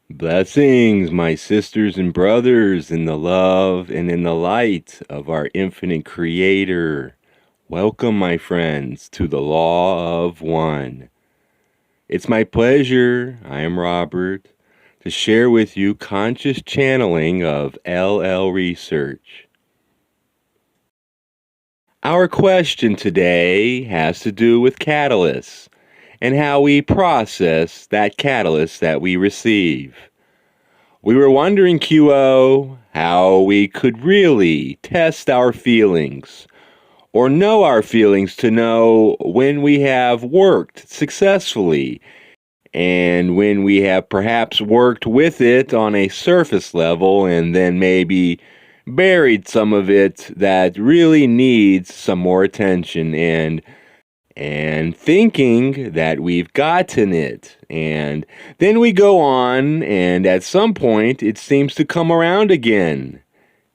Blessings, my sisters and brothers, in the love and in the light of our infinite Creator. Welcome, my friends, to the Law of One. It's my pleasure, I am Robert, to share with you conscious channeling of LL research. Our question today has to do with catalysts and how we process that catalyst that we receive. We were wondering, QO, how we could really test our feelings or know our feelings to know when we have worked successfully and when we have perhaps worked with it on a surface level and then maybe buried some of it that really needs some more attention and thinking that we've gotten it. And then we go on, and at some point it seems to come around again,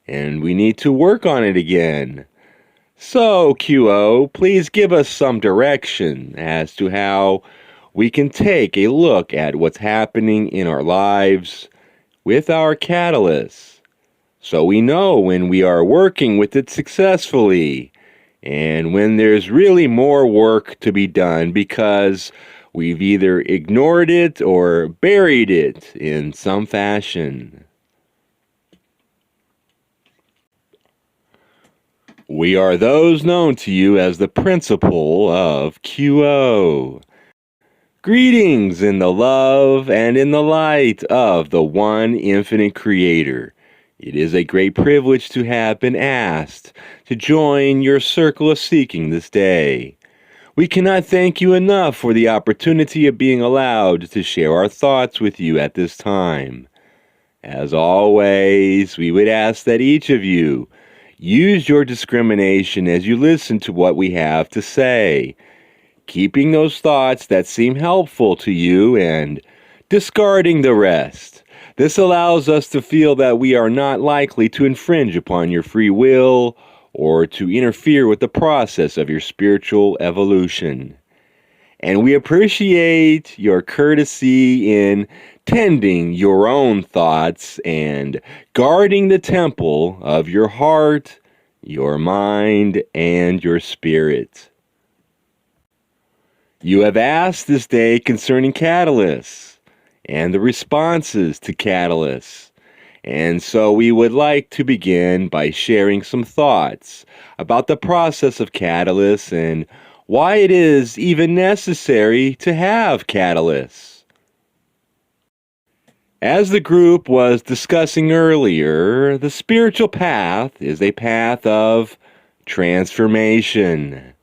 and we need to work on it again. So, QO, please give us some direction as to how we can take a look at what's happening in our lives with our catalysts, so we know when we are working with it successfully and when there's really more work to be done because we've either ignored it or buried it in some fashion. We are those known to you as the principle of QO. Greetings in the love and in the light of the one infinite Creator. It is a great privilege to have been asked to join your circle of seeking this day. We cannot thank you enough for the opportunity of being allowed to share our thoughts with you at this time. As always, we would ask that each of you use your discrimination as you listen to what we have to say, keeping those thoughts that seem helpful to you and discarding the rest. This allows us to feel that we are not likely to infringe upon your free will or to interfere with the process of your spiritual evolution. And we appreciate your courtesy in tending your own thoughts and guarding the temple of your heart, your mind, and your spirit. You have asked this day concerning catalysts and the responses to catalysts. And so we would like to begin by sharing some thoughts about the process of catalysts and why it is even necessary to have catalysts. As the group was discussing earlier, the spiritual path is a path of transformation.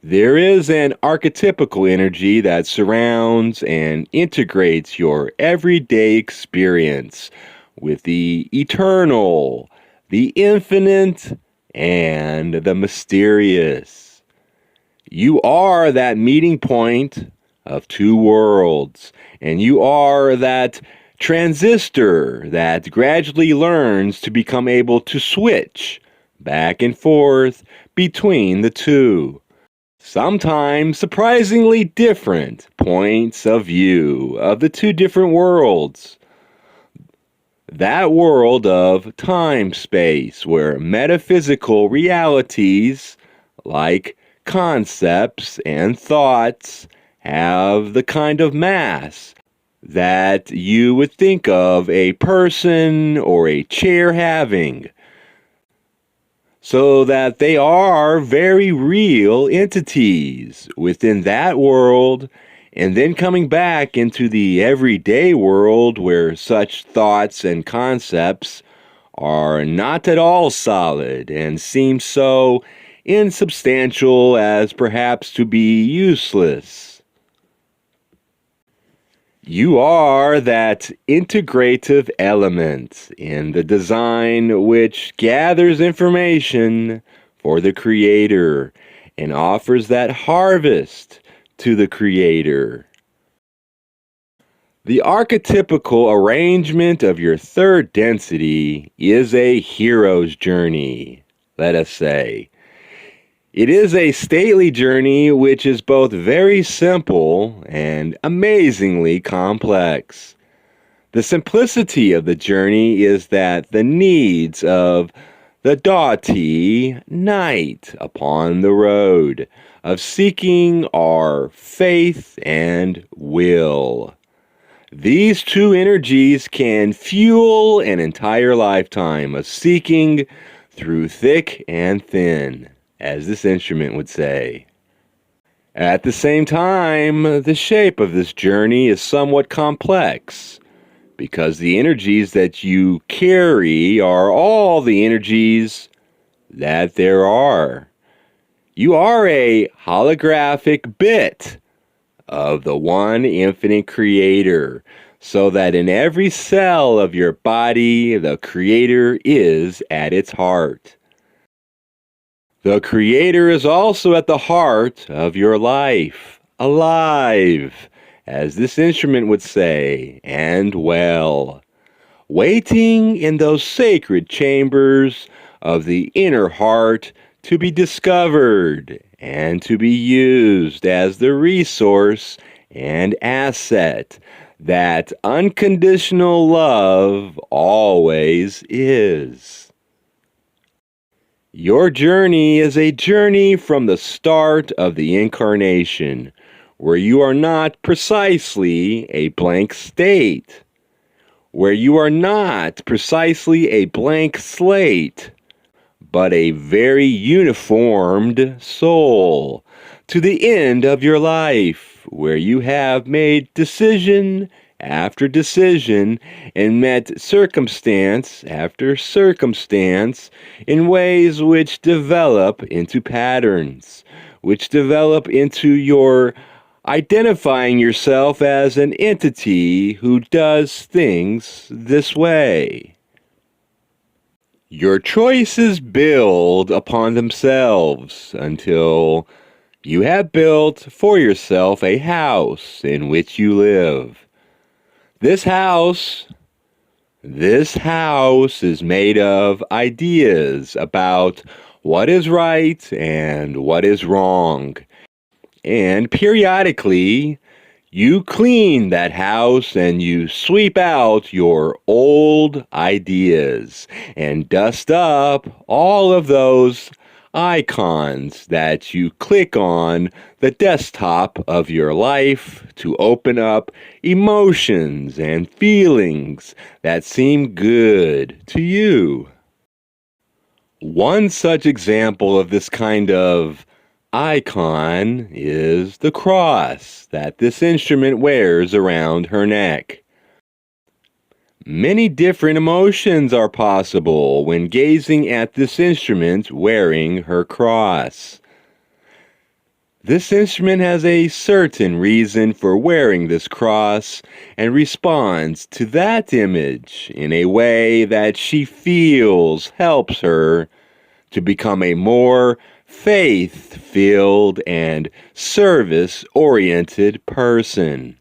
There is an archetypical energy that surrounds and integrates your everyday experience with the eternal, the infinite, and the mysterious. You are that meeting point of two worlds, and you are that transistor that gradually learns to become able to switch back and forth between the two. Sometimes surprisingly different points of view of the two different worlds. That world of time-space where metaphysical realities like concepts and thoughts have the kind of mass that you would think of a person or a chair having, so that they are very real entities within that world, and then coming back into the everyday world where such thoughts and concepts are not at all solid and seem so insubstantial as perhaps to be useless. You are that integrative element in the design which gathers information for the Creator and offers that harvest to the Creator. The archetypical arrangement of your third density is a hero's journey, let us say. It is a stately journey which is both very simple and amazingly complex. The simplicity of the journey is that the needs of the doughty knight upon the road of seeking are faith and will. These two energies can fuel an entire lifetime of seeking through thick and thin, as this instrument would say. At the same time, the shape of this journey is somewhat complex, because the energies that you carry are all the energies that there are. You are a holographic bit of the one infinite creator, so that in every cell of your body, the creator is at its heart. The creator is also at the heart of your life, alive, as this instrument would say, and well, waiting in those sacred chambers of the inner heart to be discovered and to be used as the resource and asset that unconditional love always is. Your journey is a journey from the start of the incarnation, where you are not precisely a blank state, where you are not precisely a blank slate, but a very uniformed soul, to the end of your life, where you have made decision after decision and met circumstance after circumstance in ways which develop into patterns, which develop into your identifying yourself as an entity who does things this way. Your choices build upon themselves until you have built for yourself a house in which you live. This house is made of ideas about what is right and what is wrong. And periodically, you clean that house and you sweep out your old ideas and dust up all of those icons that you click on the desktop of your life to open up emotions and feelings that seem good to you. One such example of this kind of icon is the cross that this instrument wears around her neck. Many different emotions are possible when gazing at this instrument wearing her cross. This instrument has a certain reason for wearing this cross and responds to that image in a way that she feels helps her to become a more faith-filled and service-oriented person.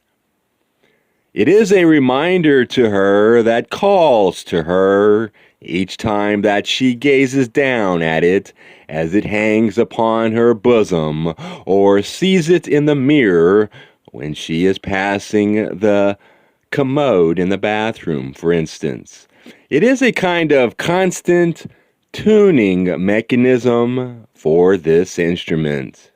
It is a reminder to her that calls to her each time that she gazes down at it as it hangs upon her bosom, or sees it in the mirror when she is passing the commode in the bathroom, for instance. It is a kind of constant tuning mechanism for this instrument.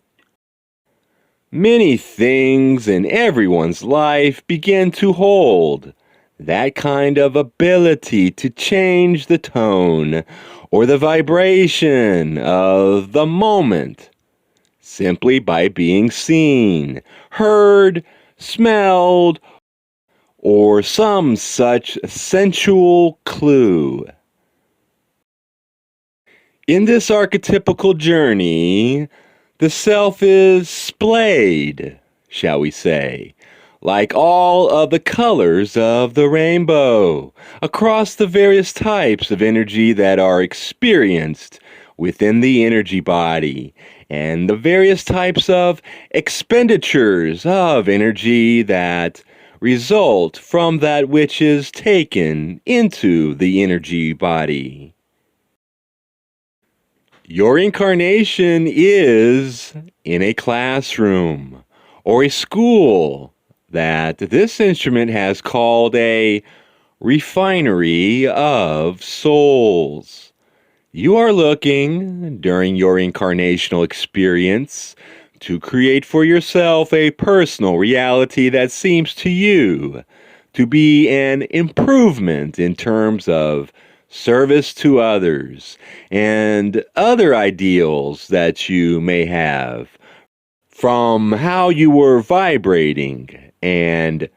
Many things in everyone's life begin to hold that kind of ability to change the tone or the vibration of the moment simply by being seen, heard, smelled, or some such sensual clue. In this archetypical journey, the self is splayed, shall we say, like all of the colors of the rainbow, across the various types of energy that are experienced within the energy body, and the various types of expenditures of energy that result from that which is taken into the energy body. Your incarnation is in a classroom or a school that this instrument has called a refinery of souls. You are looking, during your incarnational experience, to create for yourself a personal reality that seems to you to be an improvement in terms of service to others and other ideals that you may have from how you were vibrating and,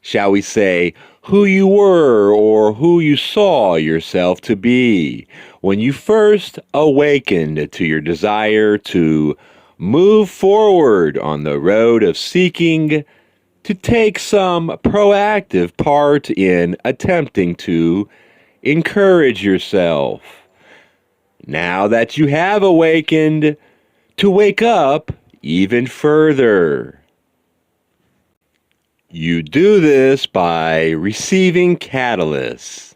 shall we say, who you were or who you saw yourself to be when you first awakened to your desire to move forward on the road of seeking to take some proactive part in attempting to encourage yourself. Now that you have awakened, to wake up even further. You do this by receiving catalysts,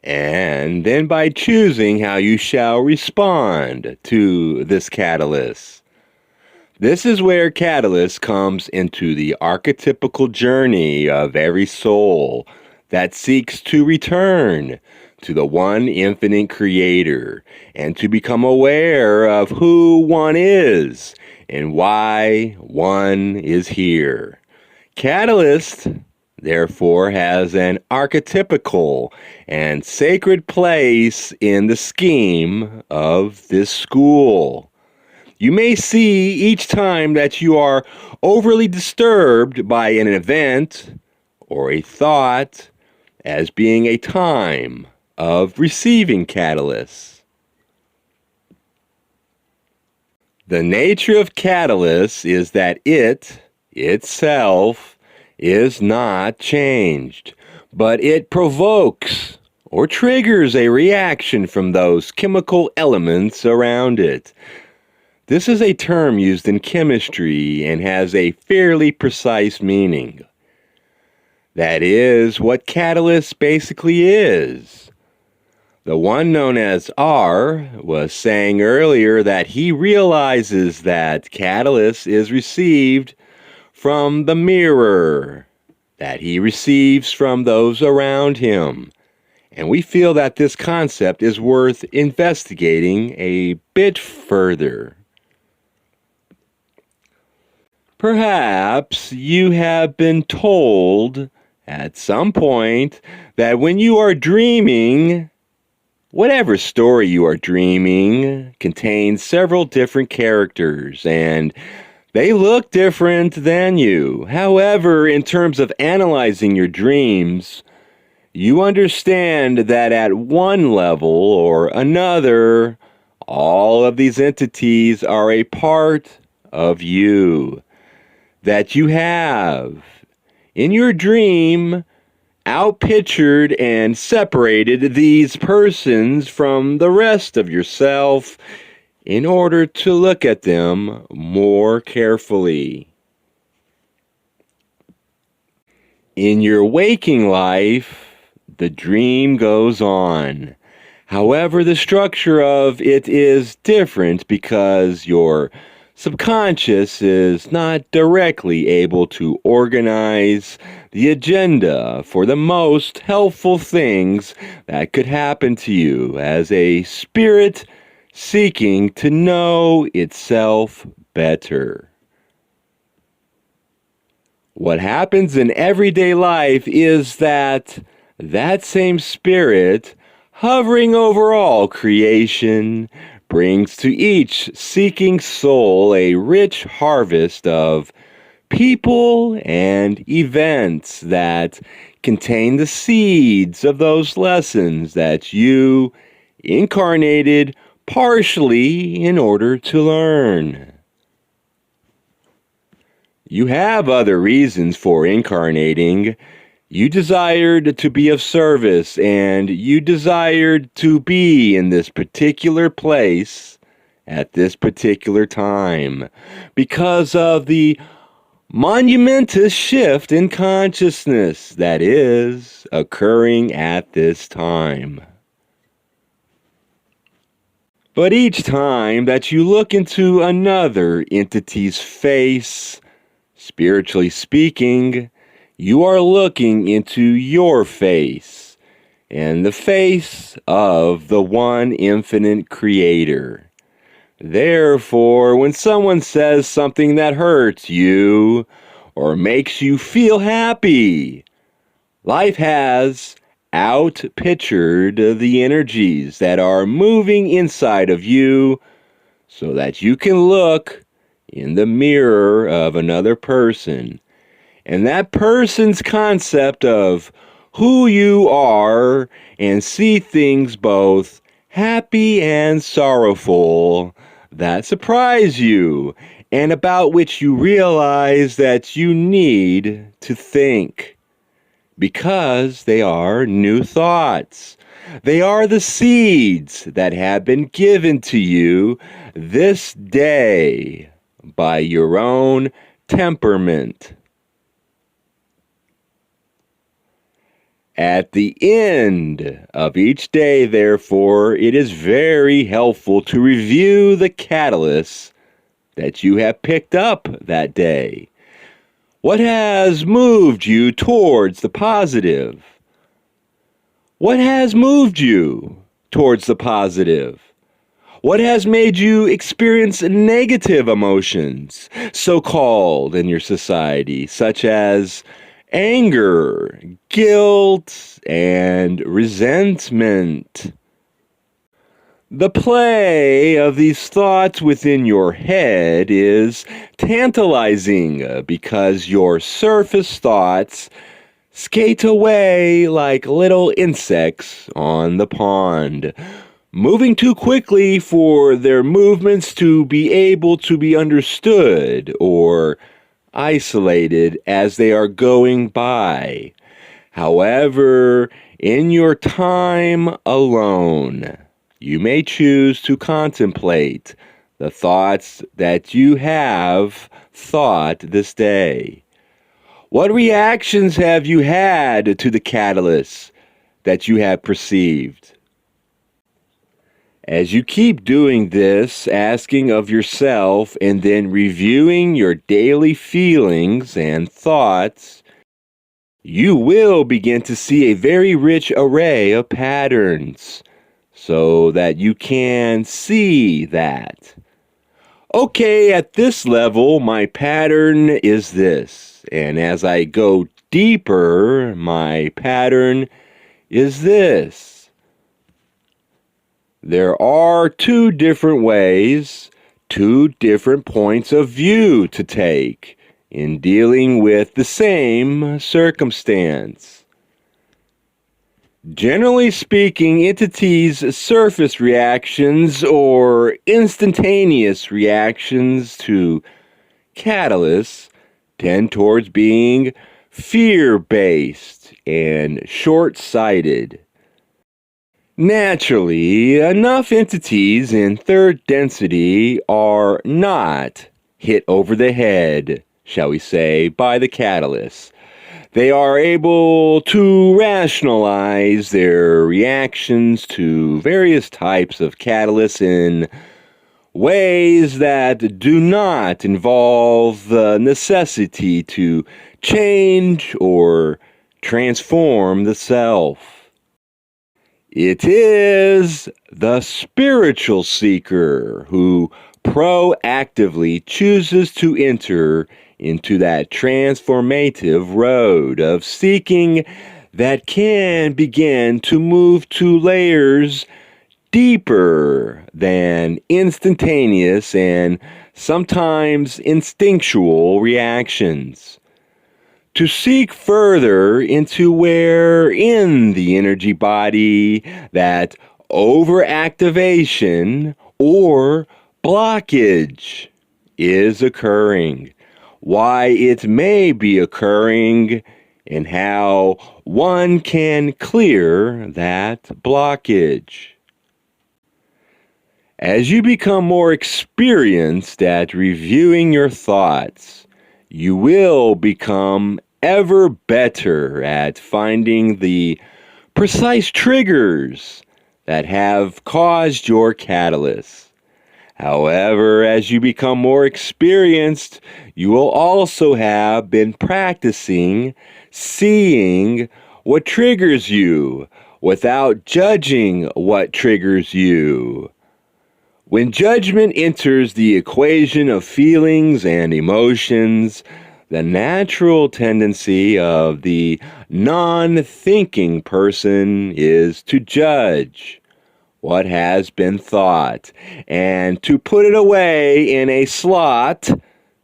and then by choosing how you shall respond to this catalyst. This is where catalyst comes into the archetypical journey of every soul that seeks to return to the one infinite creator and to become aware of who one is and why one is here. Catalyst, therefore, has an archetypical and sacred place in the scheme of this school. You may see each time that you are overly disturbed by an event or a thought as being a time of receiving catalysts. The nature of catalysts is that it itself is not changed, but it provokes or triggers a reaction from those chemical elements around it. This is a term used in chemistry and has a fairly precise meaning. That is what catalyst basically is. The one known as R was saying earlier that he realizes that catalyst is received from the mirror, that he receives from those around him. And we feel that this concept is worth investigating a bit further. Perhaps you have been told at some point that when you are dreaming, whatever story you are dreaming contains several different characters and they look different than you. However, in terms of analyzing your dreams, you understand that at one level or another, all of these entities are a part of you. That you have, in your dream, outpictured and separated these persons from the rest of yourself in order to look at them more carefully. In your waking life, the dream goes on. However, the structure of it is different because your subconscious is not directly able to organize the agenda for the most helpful things that could happen to you as a spirit seeking to know itself better. What happens in everyday life is that same spirit, hovering over all creation, brings to each seeking soul a rich harvest of people and events that contain the seeds of those lessons that you incarnated partially in order to learn. You have other reasons for incarnating. You desired to be of service, and you desired to be in this particular place at this particular time because of the monumentous shift in consciousness that is occurring at this time. But each time that you look into another entity's face, spiritually speaking, you are looking into your face, and the face of the one infinite creator. Therefore, when someone says something that hurts you or makes you feel happy, life has out-pictured the energies that are moving inside of you so that you can look in the mirror of another person. And that person's concept of who you are and see things both happy and sorrowful that surprise you and about which you realize that you need to think. Because they are new thoughts. They are the seeds that have been given to you this day by your own temperament. At the end of each day, therefore, it is very helpful to review the catalysts that you have picked up that day. What has moved you towards the positive? What has moved you towards the positive? What has made you experience negative emotions, so-called in your society, such as anger, guilt, and resentment? The play of these thoughts within your head is tantalizing because your surface thoughts skate away like little insects on the pond, moving too quickly for their movements to be able to be understood or isolated as they are going by. However, in your time alone, you may choose to contemplate the thoughts that you have thought this day. What reactions have you had to the catalysts that you have perceived? As you keep doing this, asking of yourself and then reviewing your daily feelings and thoughts, you will begin to see a very rich array of patterns so that you can see that. Okay, at this level, my pattern is this. And as I go deeper, my pattern is this. There are two different ways, two different points of view to take in dealing with the same circumstance. Generally speaking, entities' surface reactions or instantaneous reactions to catalysts tend towards being fear-based and short-sighted. Naturally, enough entities in third density are not hit over the head, shall we say, by the catalyst. They are able to rationalize their reactions to various types of catalysts in ways that do not involve the necessity to change or transform the self. It is the spiritual seeker who proactively chooses to enter into that transformative road of seeking that can begin to move to layers deeper than instantaneous and sometimes instinctual reactions. To seek further into where in the energy body that overactivation or blockage is occurring, why it may be occurring, and how one can clear that blockage. As you become more experienced at reviewing your thoughts, you will become ever better at finding the precise triggers that have caused your catalyst. However, as you become more experienced, you will also have been practicing seeing what triggers you, without judging what triggers you. When judgment enters the equation of feelings and emotions, the natural tendency of the non-thinking person is to judge what has been thought and to put it away in a slot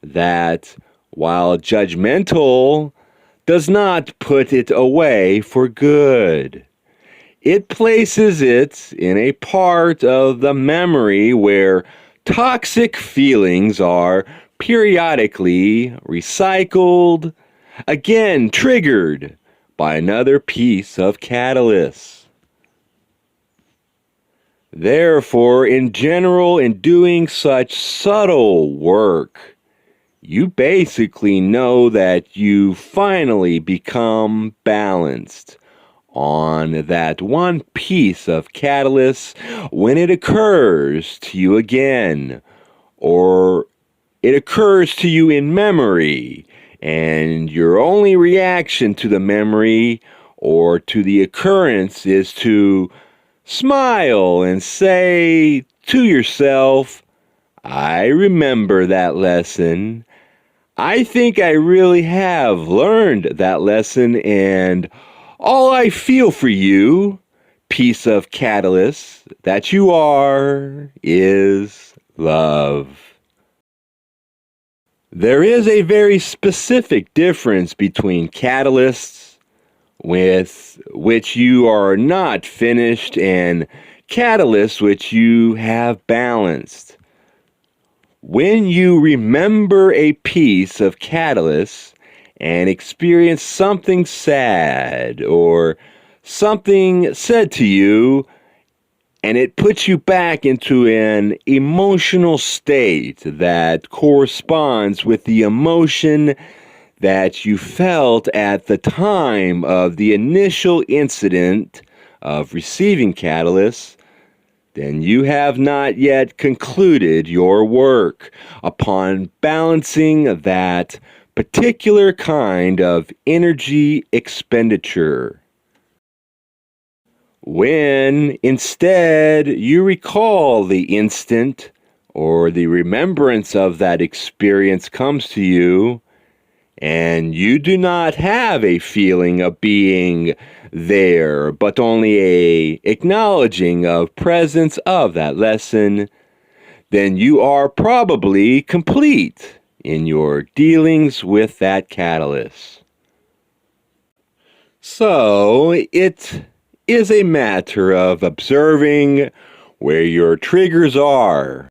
that, while judgmental, does not put it away for good. It places it in a part of the memory where toxic feelings are periodically recycled, again triggered by another piece of catalyst. Therefore, in general, in doing such subtle work, you basically know that you finally become balanced on that one piece of catalyst when it occurs to you again, or it occurs to you in memory, and your only reaction to the memory or to the occurrence is to smile and say to yourself, I remember that lesson. I think I really have learned that lesson, and all I feel for you, piece of catalyst that you are, is love. There is a very specific difference between catalysts with which you are not finished and catalysts which you have balanced. When you remember a piece of catalyst and experience something sad or something said to you, and it puts you back into an emotional state that corresponds with the emotion that you felt at the time of the initial incident of receiving catalyst, then you have not yet concluded your work upon balancing that particular kind of energy expenditure. When instead you recall the instant or the remembrance of that experience comes to you, and you do not have a feeling of being there, but only a acknowledging of presence of that lesson, then you are probably complete in your dealings with that catalyst. So it is a matter of observing where your triggers are.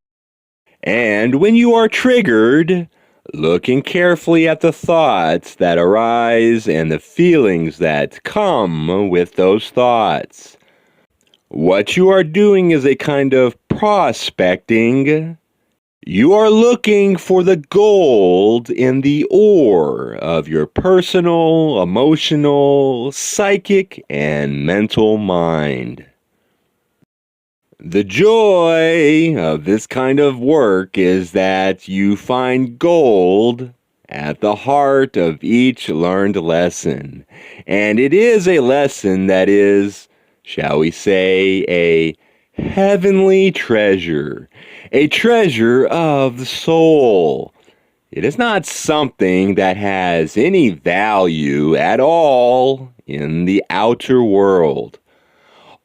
And when you are triggered, looking carefully at the thoughts that arise and the feelings that come with those thoughts. What you are doing is a kind of prospecting. You are looking for the gold in the ore of your personal, emotional, psychic, and mental mind. The joy of this kind of work is that you find gold at the heart of each learned lesson. And it is a lesson that is, shall we say, a heavenly treasure, a treasure of the soul. It is not something that has any value at all in the outer world.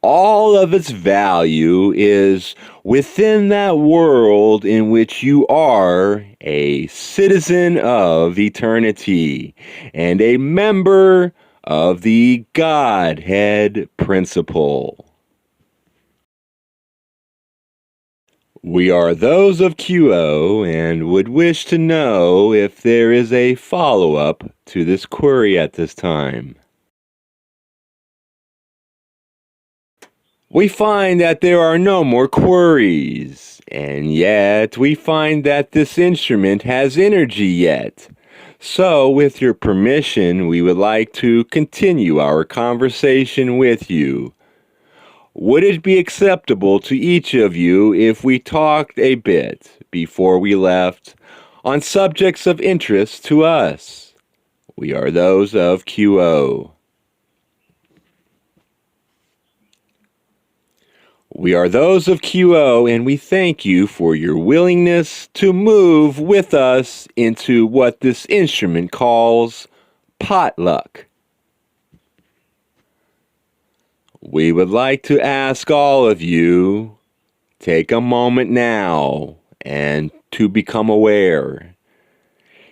All of its value is within that world in which you are a citizen of eternity and a member of the Godhead principle. We are those of QO and would wish to know if there is a follow-up to this query at this time. We find that there are no more queries, and yet we find that this instrument has energy yet. So, with your permission, we would like to continue our conversation with you. Would it be acceptable to each of you if we talked a bit before we left on subjects of interest to us? We are those of QO. We are those of QO, and we thank you for your willingness to move with us into what this instrument calls potluck. We would like to ask all of you, take a moment now and to become aware,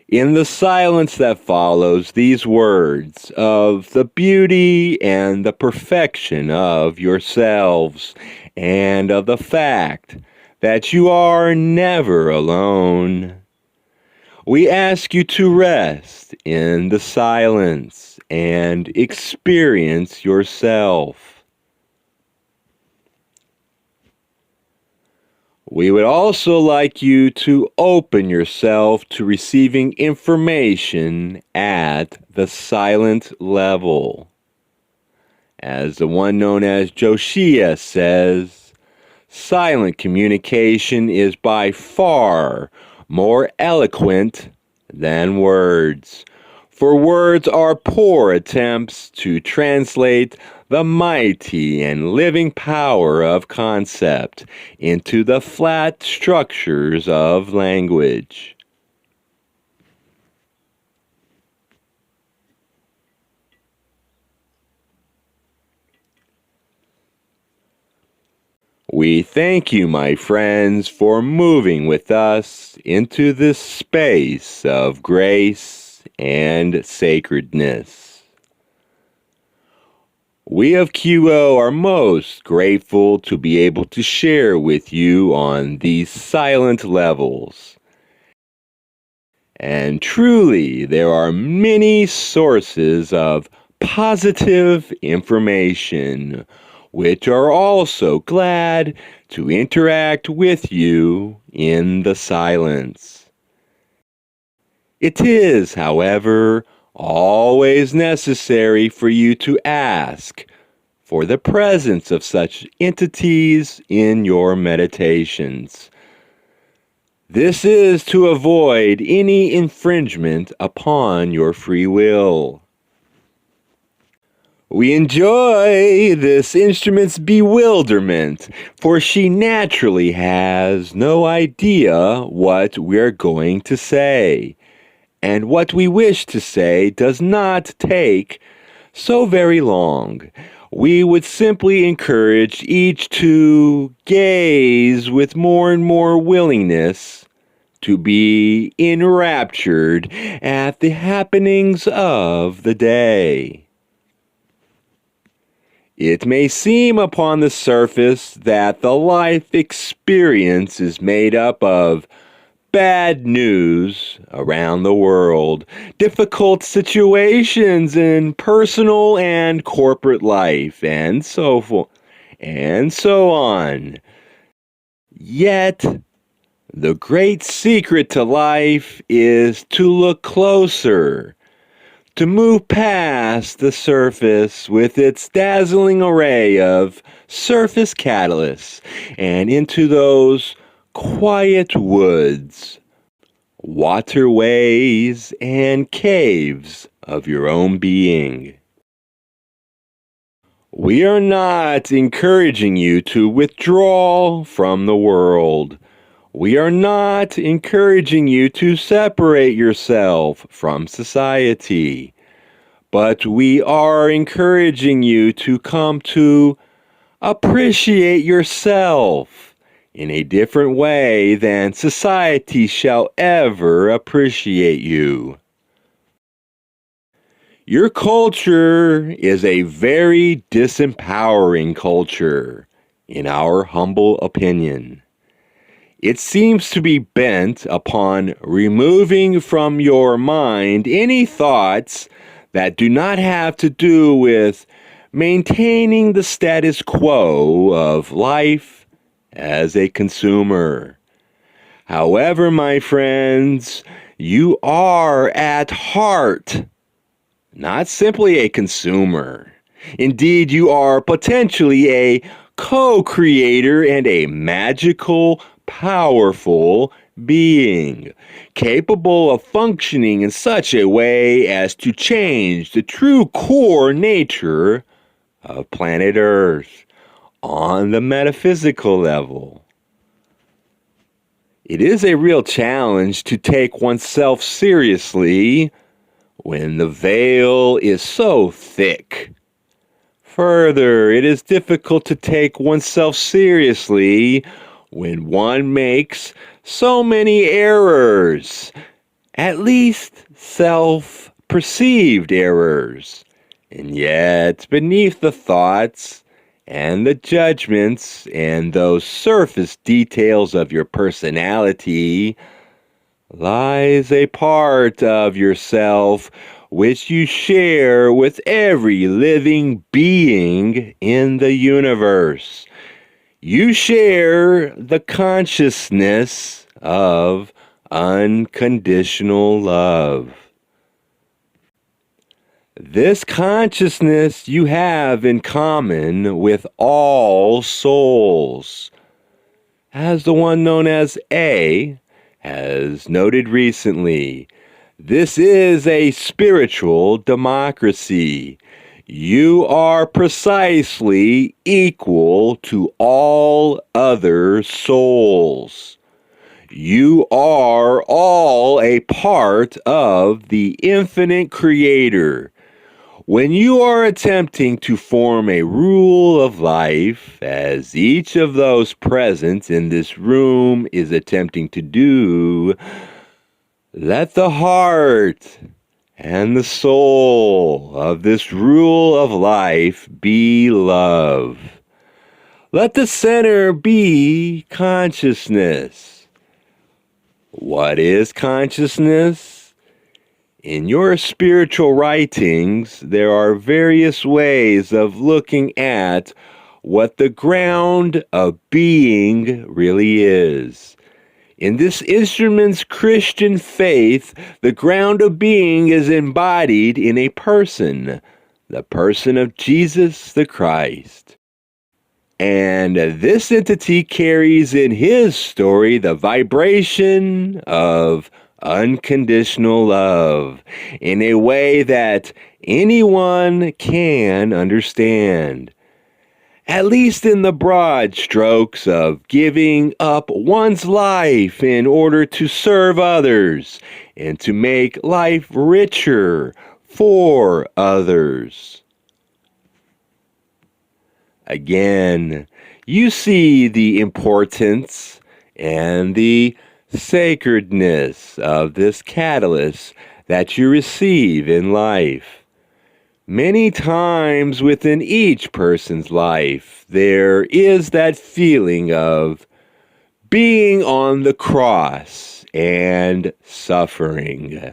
in the silence that follows these words, of the beauty and the perfection of yourselves, and of the fact that you are never alone. We ask you to rest in the silence and experience yourself. We would also like you to open yourself to receiving information at the silent level. As the one known as Josiah says, silent communication is by far more eloquent than words, for words are poor attempts to translate the mighty and living power of concept into the flat structures of language. We thank you, my friends, for moving with us into this space of grace and sacredness. We of QO are most grateful to be able to share with you on these silent levels. And truly, there are many sources of positive information which are also glad to interact with you in the silence. It is, however, always necessary for you to ask for the presence of such entities in your meditations. This is to avoid any infringement upon your free will. We enjoy this instrument's bewilderment, for she naturally has no idea what we're going to say, and what we wish to say does not take so very long. We would simply encourage each to gaze with more and more willingness to be enraptured at the happenings of the day. It may seem upon the surface that the life experience is made up of bad news around the world, difficult situations in personal and corporate life, and so forth, and so on. Yet, the great secret to life is to look closer, to move past the surface with its dazzling array of surface catalysts and into those quiet woods, waterways, and caves of your own being. We are not encouraging you to withdraw from the world. We are not encouraging you to separate yourself from society, but we are encouraging you to come to appreciate yourself in a different way than society shall ever appreciate you. Your culture is a very disempowering culture, in our humble opinion. It seems to be bent upon removing from your mind any thoughts that do not have to do with maintaining the status quo of life as a consumer. However, my friends, you are at heart not simply a consumer. Indeed, you are potentially a co-creator and a magical, powerful being, capable of functioning in such a way as to change the true core nature of planet Earth, on the metaphysical level. It is a real challenge to take oneself seriously when the veil is so thick. Further, it is difficult to take oneself seriously when one makes so many errors, at least self-perceived errors. And yet, beneath the thoughts and the judgments and those surface details of your personality lies a part of yourself which you share with every living being in the universe. You share the consciousness of unconditional love. This consciousness you have in common with all souls. As the one known as A has noted recently, this is a spiritual democracy. You are precisely equal to all other souls. You are all a part of the infinite creator. When you are attempting to form a rule of life, as each of those present in this room is attempting to do, let the heart and the soul of this rule of life be love. Let the center be consciousness. What is consciousness? In your spiritual writings, there are various ways of looking at what the ground of being really is. In this instrument's Christian faith, the ground of being is embodied in a person, the person of Jesus the Christ. And this entity carries in his story the vibration of unconditional love in a way that anyone can understand. At least in the broad strokes of giving up one's life in order to serve others and to make life richer for others. Again, you see the importance and the sacredness of this catalyst that you receive in life. Many times within each person's life, there is that feeling of being on the cross and suffering.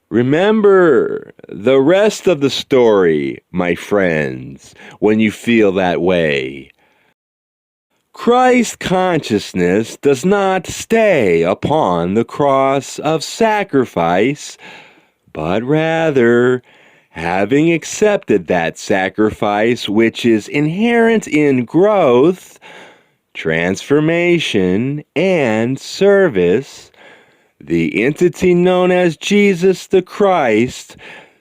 Remember the rest of the story, my friends, when you feel that way. Christ consciousness does not stay upon the cross of sacrifice, but rather, having accepted that sacrifice which is inherent in growth, transformation, and service, the entity known as Jesus the Christ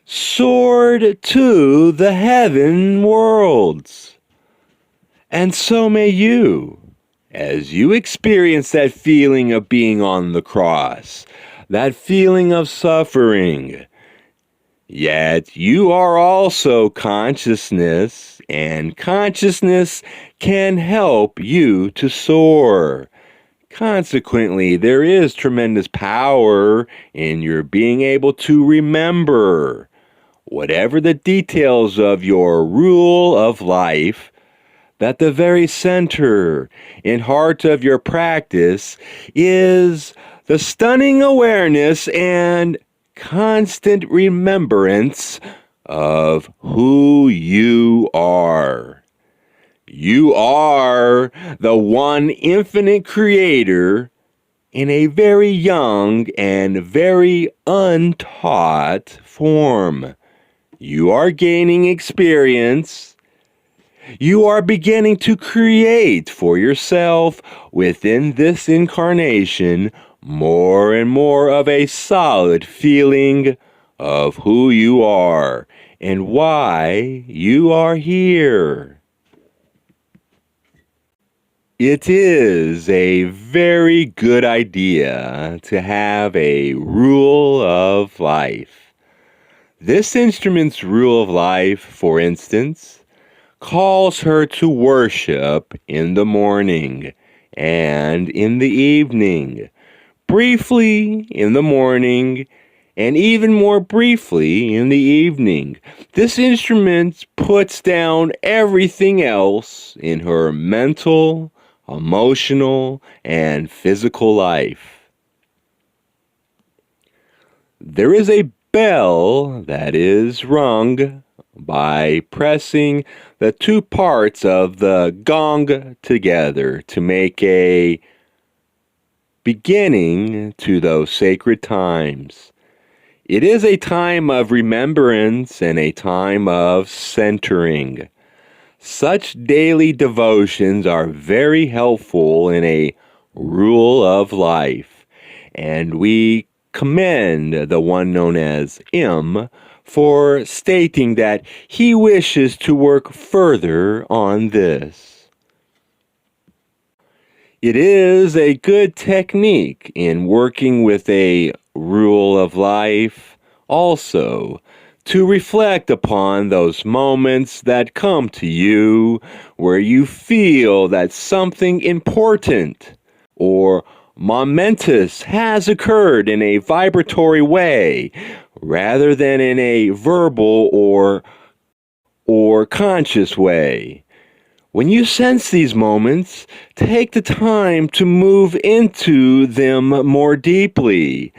soared to the heaven worlds. And so may you, as you experience that feeling of being on the cross, that feeling of suffering. Yet you are also consciousness, and consciousness can help you to soar. Consequently, there is tremendous power in your being able to remember whatever the details of your rule of life, that the very center and heart of your practice is the stunning awareness and constant remembrance of who you are. You are the one infinite creator in a very young and very untaught form. You are gaining experience. You are beginning to create for yourself within this incarnation more and more of a solid feeling of who you are and why you are here. It is a very good idea to have a rule of life. This instrument's rule of life, for instance, calls her to worship in the morning and in the evening, briefly in the morning and even more briefly in the evening. This instrument puts down everything else in her mental, emotional, and physical life. There is a bell that is rung by pressing the two parts of the gong together to make a beginning to those sacred times. It is a time of remembrance and a time of centering. Such daily devotions are very helpful in a rule of life, and we commend the one known as M for stating that he wishes to work further on this. It is a good technique in working with a rule of life also to reflect upon those moments that come to you where you feel that something important or momentous has occurred in a vibratory way rather than in a verbal or conscious way. When you sense these moments, take the time to move into them more deeply,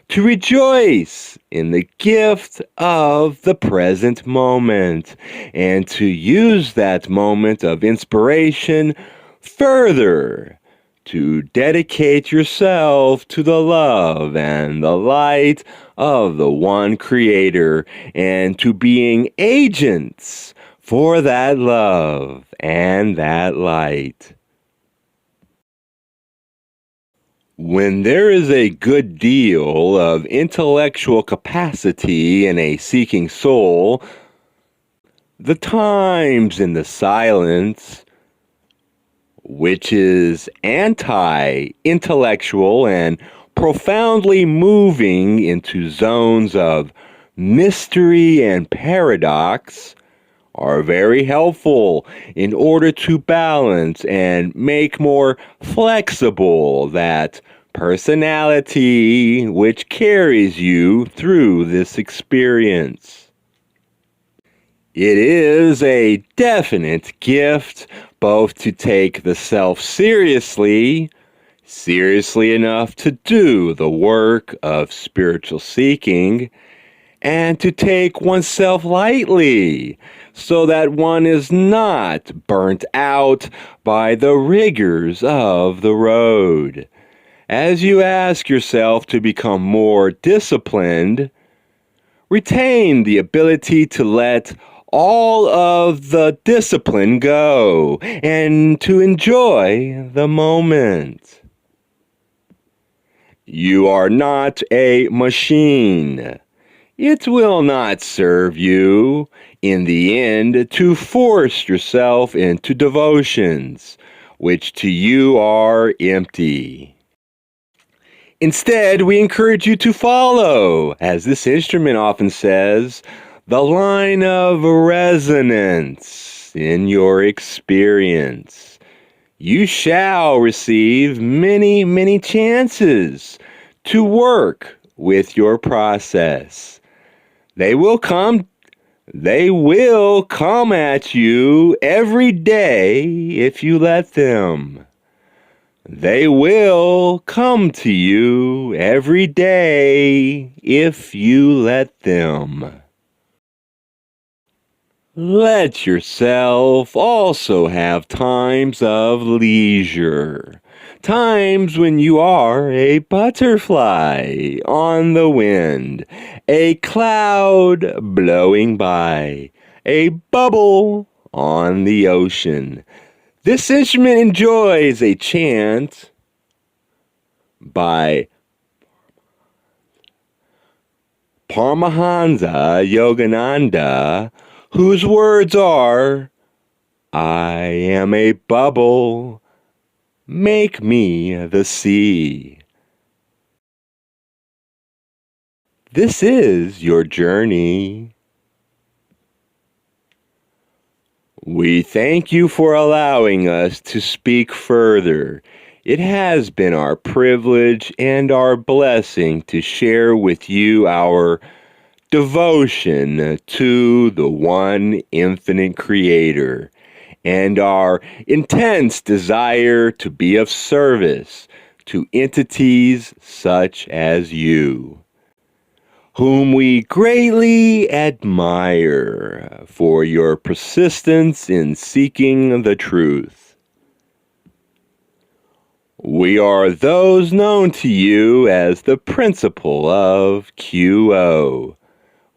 to rejoice in the gift of the present moment, and to use that moment of inspiration further to dedicate yourself to the love and the light of the one Creator, and to being agents for that love and that light. When there is a good deal of intellectual capacity in a seeking soul, the times in the silence, which is anti-intellectual and profoundly moving into zones of mystery and paradox, are very helpful in order to balance and make more flexible that personality which carries you through this experience. It is a definite gift both to take the self seriously enough to do the work of spiritual seeking, and to take oneself lightly, so that one is not burnt out by the rigors of the road. As you ask yourself to become more disciplined, retain the ability to let all of the discipline go and to enjoy the moment. You are not a machine. It will not serve you, in the end, to force yourself into devotions, which to you are empty. Instead, we encourage you to follow, as this instrument often says, the line of resonance in your experience. You shall receive many, many chances to work with your process. They will come at you every day if you let them. They will come to you every day if you let them. Let yourself also have times of leisure. Times when you are a butterfly on the wind, a cloud blowing by, a bubble on the ocean. This instrument enjoys a chant by Paramahansa Yogananda, whose words are, "I am a bubble, make me the sea. This is your journey. We thank you for allowing us to speak further. It has been our privilege and our blessing to share with you our devotion to the one infinite Creator and our intense desire to be of service to entities such as you, whom we greatly admire for your persistence in seeking the truth. We are those known to you as the principle of QO.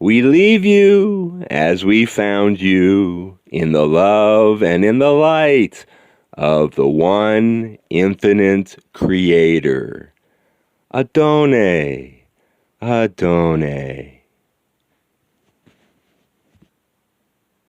We leave you as we found you, in the love and in the light of the one infinite Creator. Adonai. Adonai.